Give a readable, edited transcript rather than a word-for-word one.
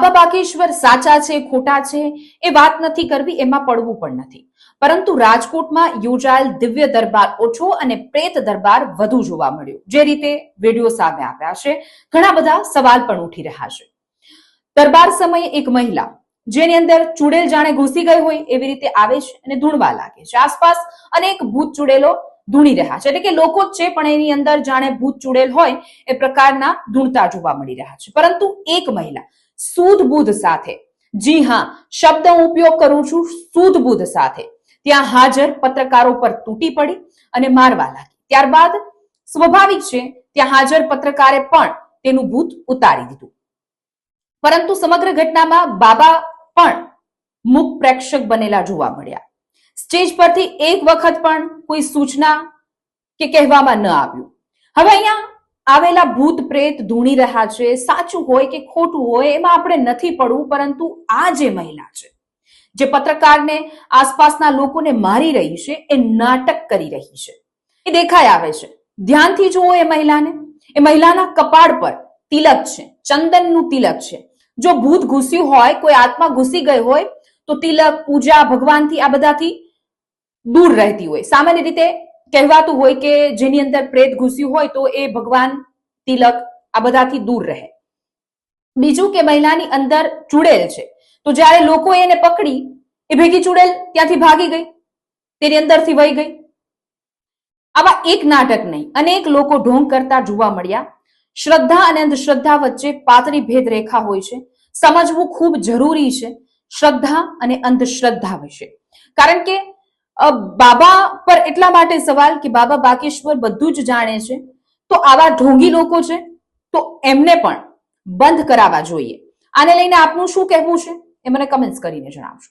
બાબા બાગેશ્વર સાચા છે ખોટા છે એ વાત નથી કરવી, એમાં પડવું પણ નથી, પરંતુ રાજકોટમાં યોજાયેલ દિવ્ય દરબાર ઓછો અને પ્રેત દરબાર વધુ જોવા મળ્યો. જે રીતે વિડીયો સામે આવ્યા છે, ઘણા બધા સવાલ પણ ઉઠી રહ્યા છે. દરબાર સમયે એક મહિલા જેની અંદર ચુડેલ જાણે ઘૂસી ગઈ હોય એવી રીતે આવે છે અને ધૂણવા લાગે છે. આસપાસ અનેક ભૂત ચુડેલો ધૂણી રહ્યા છે, એટલે કે લોકો જ છે પણ એની અંદર જાણે ભૂત ચુડેલ હોય એ પ્રકારના ધૂણતા જોવા મળી રહ્યા છે. પરંતુ એક મહિલા સૂધ બુધ સાથે, જી હા, શબ્દ હું ઉપયોગ કરું છું, સૂધ બુધ સાથે ત્યાં હાજર પત્રકારો પર તૂટી પડી અને મારવા લાગી. ત્યારબાદ સ્વાભાવિક છે ત્યાં હાજર પત્રકારે પણ તેનું ભૂત ઉતારી દીધું. પરંતુ સમગ્ર ઘટનામાં બાબા પણ મુખ પ્રેક્ષક બનેલા જોવા મળ્યા. સ્ટેજ પરથી એક વખત પણ કોઈ સૂચના કે કહેવામાં ન આવ્યું. હવે અહીંયા આવેલા ભૂત પ્રેત ધૂણી રહ્યા છે, સાચું હોય કે ખોટું હોય એમાં આપણે નથી પડવું, પરંતુ આ જે મહિલા છે જે પત્રકારને આસપાસના લોકોને મારી રહી છે, એ નાટક કરી રહી છે, એ દેખાઈ આવે છે. ધ્યાનથી જુઓ એ મહિલાને. એ મહિલાના કપાળ પર તિલક છે, ચંદનનું તિલક છે. જો ભૂત ઘૂસ્યું હોય, કોઈ આત્મા ઘૂસી ગઈ હોય તો તિલક, પૂજા, ભગવાનથી આ બધાથી દૂર રહેતી હોય. સામાન્ય રીતે કહેવાતું હોય કે જેની અંદર પ્રેત ઘૂસ્યું હોય તો એ ભગવાન, તિલક આ બધાથી દૂર રહે. બીજું કે મહિલાની અંદર ચુડેલ છે, તો જ્યારે લોકો એને પકડી, એ ભેગી ચુડેલ ત્યાંથી ભાગી ગઈ, તેની અંદરથી વહી ગઈ. આવા એક નાટક નહીં, અનેક લોકો ઢોંગ કરતા જોવા મળ્યા. શ્રદ્ધા અને અંધશ્રદ્ધા વચ્ચે પાતળી ભેદ રેખા હોય છે, સમજવું ખૂબ જરૂરી છે શ્રદ્ધા અને અંધશ્રદ્ધા વિશે. કારણ કે બાબા પર એટલા માટે સવાલ કે બાબા બાગેશ્વર બધું જ જાણે છે, તો આવા ઢોંગી લોકો છે તો એમને પણ બંધ કરાવવા જોઈએ. આને લઈને આપનું શું કહેવું છે એ મને કમેન્ટ્સ કરીને જણાવજો.